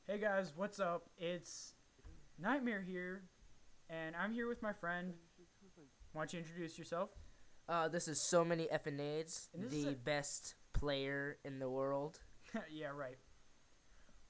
Hey guys, what's up? It's Nightmare here, and I'm here with my friend. Why don't you introduce yourself? This is somanyefinnades, And this is the best player in the world. yeah, right.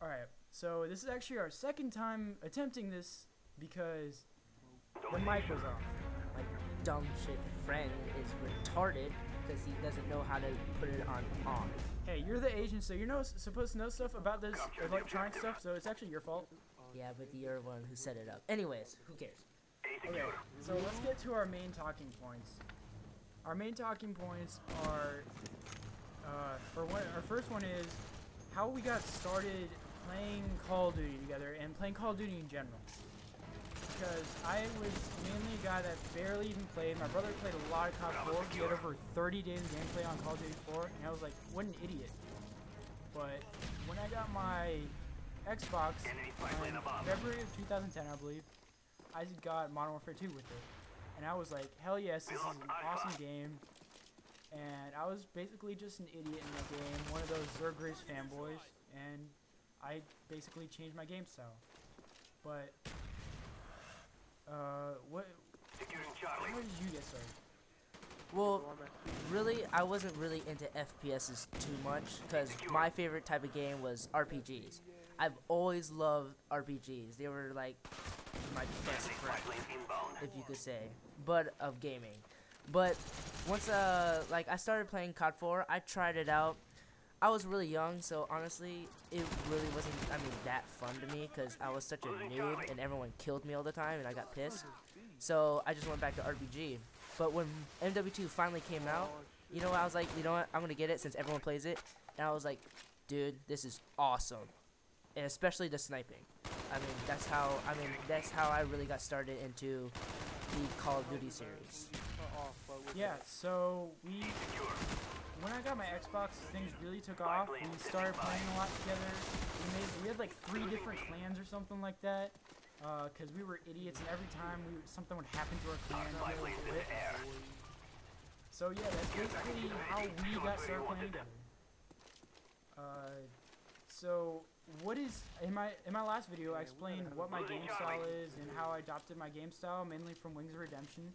All right. So this is actually our second time attempting this because the mic was off. My dumb shit friend is retarded because he doesn't know how to put it on. Hey, you're the agent, so you're supposed to know stuff about this electronic stuff. So it's actually your fault. Yeah, but you're the one who set it up. Anyways, who cares? Okay. So let's get to our main talking points. Our main talking points are, our first one is how we got started playing Call of Duty together and playing Call of Duty in general. Because I was mainly a guy that barely even played. My brother played a lot of COD 4. He had over 30 days of gameplay on Call of Duty 4, and I was like, what an idiot. But when I got my Xbox in February of 2010, I believe, I got Modern Warfare 2 with it. And I was like, hell yes, this is an awesome game. And I was basically just an idiot in that game, one of those srry fanboys, and I basically changed my game style. But, how did you get started? Well, really, I wasn't really into FPSs too much because my favorite type of game was RPGs. I've always loved RPGs. They were like my best friend, if you could say, but of gaming. But once like I started playing COD 4, I tried it out. I was really young, so honestly, it really wasn't, that fun to me because I was such a noob and everyone killed me all the time and I got pissed. So I just went back to RPG. But when MW2 finally came out, you know what, I was like, you know what, I'm gonna get it since everyone plays it. And I was like, dude, this is awesome. And especially the sniping. That's how I really got started into the Call of Duty series. Yeah, so when I got my Xbox, things really took off. We started playing a lot together. We had like 3 different clans or something like that. Because we were idiots, and every time something would happen to our clan, we would quit. So yeah, that's basically how we got started playing together. So what is in my last video, I explained what my game style is and how I adopted my game style mainly from Wings of Redemption.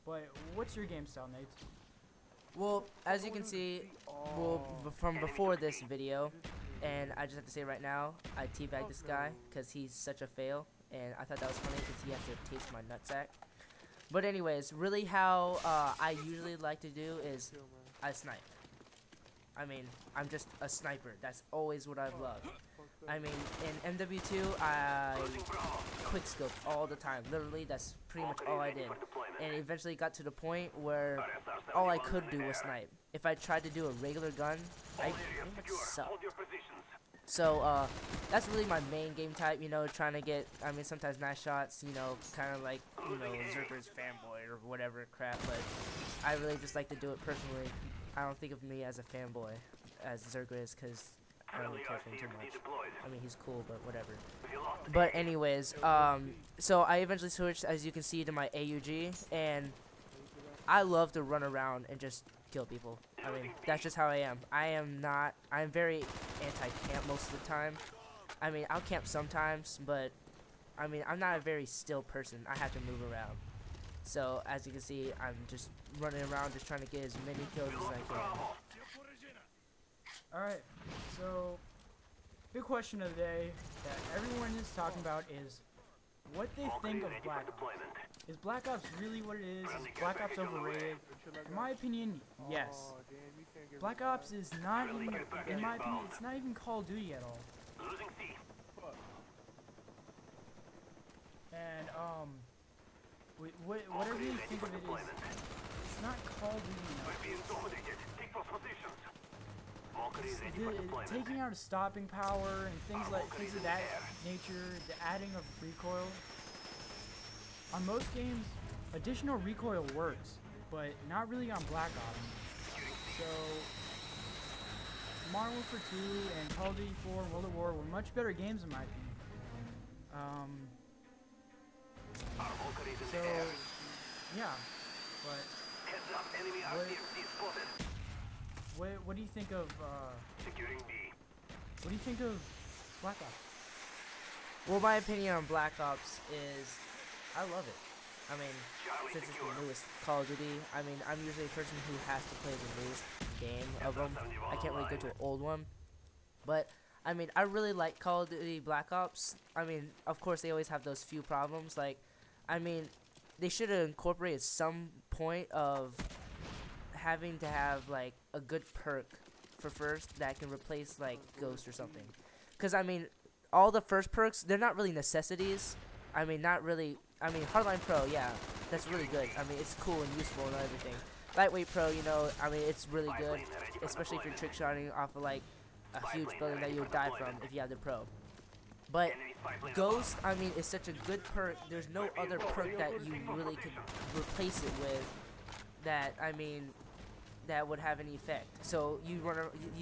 But what's your game style, Nate? Well, as you can see, from before this video, and I just have to say right now, I teabagged this guy because he's such a fail, and I thought that was funny because he has to taste my nutsack. But anyways, really how I usually like to do is I snipe. I'm just a sniper. That's always what I've loved. In MW2, I quickscope all the time. Literally, that's pretty much all I did. And eventually got to the point where all I could do was snipe. If I tried to do a regular gun, I pretty much sucked. So, that's really my main game type, trying to get, sometimes nice shots, kind of like, srry's fanboy or whatever crap, but I really just like to do it personally. I don't think of me as a fanboy, as srry, because I don't really care for him too much. He's cool, but whatever. But anyways, so I eventually switched, as you can see, to my AUG, and I love to run around and just kill people. That's just how I am. I'm very anti-camp most of the time. I'll camp sometimes, but, I'm not a very still person. I have to move around. So, as you can see, I'm just running around just trying to get as many kills as I can. Alright, so big question of the day that everyone is talking about is what they think of Black Ops. Is Black Ops really what it is? Is Black Ops overrated? In my opinion, yes. Black Ops is not even, in my opinion, it's not even Call of Duty at all. And, whatever you think of it is, it's not Call of Duty enough. Taking out a stopping power and things of that nature, the adding of recoil. On most games, additional recoil works, but not really on Black Ops. So, Modern Warfare 2 and Call of Duty 4 and World at War were much better games in my opinion. So, yeah, but what do you think of what do you think of Black Ops? Well, my opinion on Black Ops is, I love it. I mean, since it's the newest Call of Duty, I mean, I'm usually a person who has to play the newest game of them. I can't really go to an old one. But, I mean, I really like Call of Duty Black Ops. I mean, of course, they always have those few problems. Like, I mean, they should have incorporated some point of having to have, like, a good perk for first that can replace, like, Ghost or something. Because, I mean, all the first perks, they're not really necessities. I mean, not really. I mean, Hardline Pro, yeah, that's really good. I mean, it's cool and useful and everything. Lightweight Pro, you know, I mean, it's really good, especially if you're trick shotting off of, like, a huge building that you'll die from if you have the Pro. But Ghost, I mean, is such a good perk. There's no other perk that you really could replace it with that, I mean, that would have any effect. So you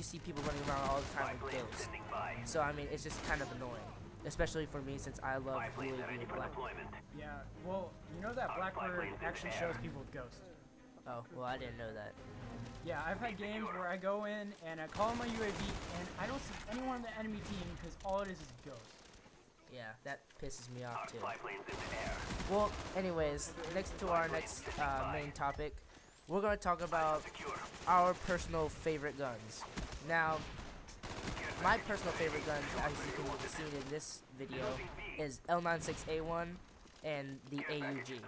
see people running around all the time with Ghost. So, I mean, it's just kind of annoying. Especially for me, since I love UAV and Black. Yeah, well, you know that Blackbird actually shows people with Ghost. Oh, well, I didn't know that. Yeah, I've had games where I go in and I call my UAV and I don't see anyone on the enemy team because all it is Ghost. Yeah, that pisses me off too. Well, anyways, next to our next main topic, we're going to talk about our personal favorite guns. Now, my personal favorite gun, as you can see in this video, is L96A1 and the AUG.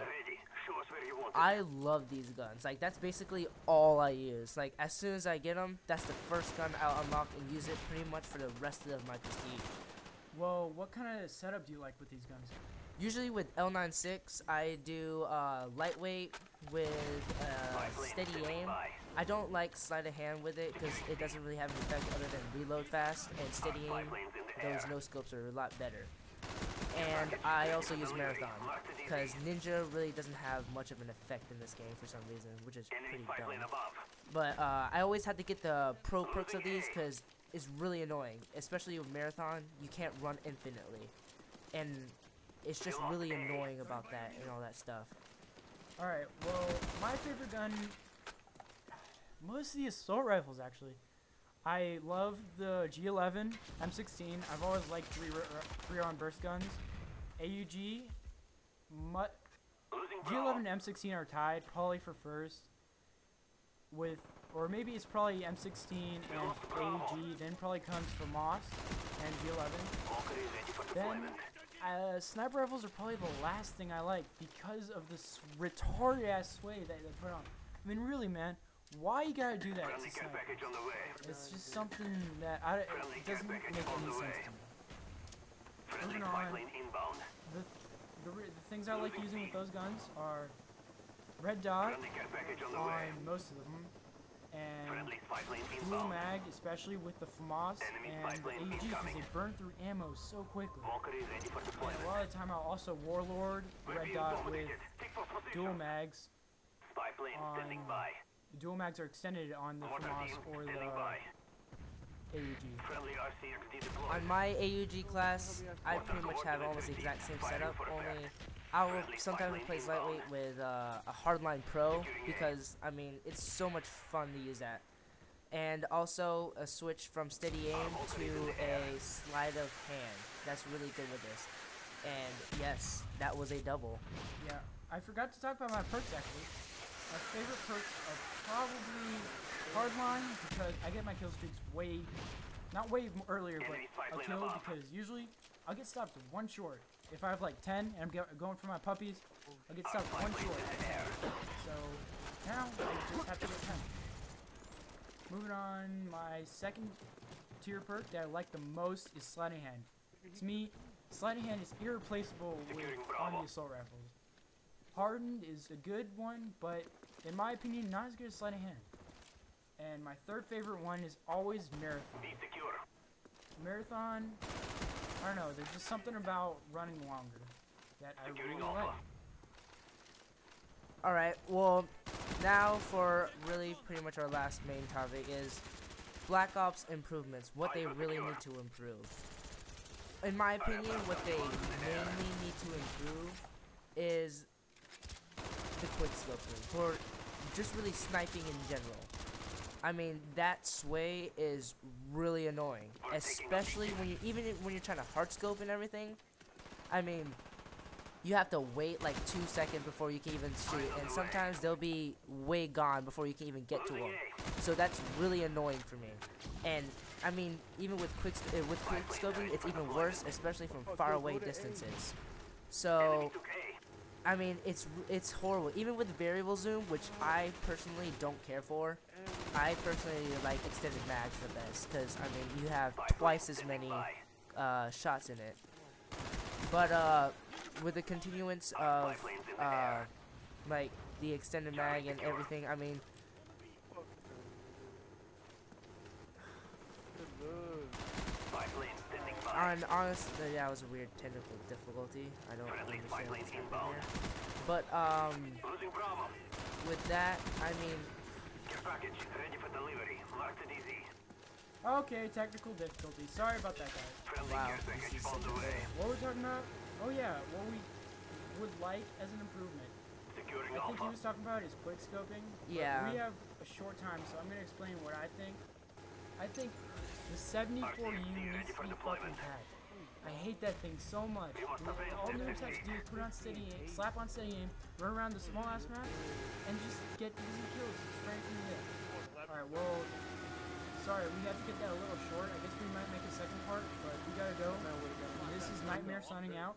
I love these guns. Like, that's basically all I use. Like, as soon as I get them, that's the first gun I'll unlock and use it pretty much for the rest of my prestige. Well, what kind of setup do you like with these guns? Usually with L96, I do lightweight with steady aim. I don't like sleight of hand with it because it doesn't really have an effect other than reload fast, and steady aim, those no scopes are a lot better. And I also use marathon because ninja really doesn't have much of an effect in this game for some reason, which is pretty dumb. But I always have to get the pro perks of these because it's really annoying, especially with marathon. You can't run infinitely, and it's just really annoying about that and all that stuff. Alright, well, my favorite gun, most of the assault rifles actually. I love the G11, M16. I've always liked three-round burst guns. AUG, G11 and M16 are tied, probably for first. With, or maybe it's probably M16 and AUG, then probably comes for Moss and G11. Then sniper rifles are probably the last thing I like because of this retarded ass sway that they put on. I mean, really, man, why you gotta do that to snipers? It's just something that it doesn't make any sense to me. Moving on, the things I like using with those guns are red dot on most of them, and dual mag, especially with the FAMAS and the AUG, because they burn through ammo so quickly. And a lot of the time I'll also Warlord, red dot with dual mags. The dual mags are extended on the FAMAS or the AUG. On my AUG class, I pretty much have almost the exact same setup, only I will sometimes replace lightweight with a hardline pro because, I mean, it's so much fun to use that. And also a switch from steady aim to a sleight of hand. That's really good with this. And yes, that was a double. Yeah, I forgot to talk about my perks actually. My favorite perks are probably hardline because I get my kill streaks not way earlier, but a kill because usually I'll get stopped one short. If I have like 10 and I'm going for my puppies, I'll get stopped one short. So now I just have to get 10. Moving on, my second tier perk that I like the most is Sliding Hand. To me, Sliding Hand is irreplaceable on the assault rifles. Hardened is a good one, but in my opinion, not as good as Sliding Hand. And my third favorite one is always Marathon. Marathon, I don't know, there's just something about running longer that I really like. Alright, well, now for really pretty much our last main topic is Black Ops improvements, what they really need to improve. In my opinion, what they mainly need to improve is the quick scoping, for just really sniping in general. I mean, that sway is really annoying, especially when you're trying to hard scope and everything. I mean, you have to wait like 2 seconds before you can even shoot, and sometimes they'll be way gone before you can even get to them. So that's really annoying for me. And I mean, even with quick scoping, it's even worse, especially from far away distances. So I mean, it's horrible. Even with variable zoom, which I personally don't care for, I personally like extended mags the best, because I mean, you have twice as many shots in it. But with the continuance of like the extended mag and everything, I mean, honestly, that was a weird technical difficulty. I don't understand what's happening here. But with that, I mean, Okay, technical difficulty. Sorry about that, guys. wow, this is so good. What we're talking about? Oh yeah, what we would like as an improvement. I think he was talking about is quick scoping. Yeah. We have a short time, so I'm gonna explain what I think. I think the 74U needs to be fucking packed. I hate that thing so much. All noobs have to do is put on steady aim, slap on steady aim, run around the small ass map, and just get easy kills straight from the hip. Alright, well, sorry, we have to get that a little short. I guess we might make a second part, but we gotta go. This is Nightmare signing out.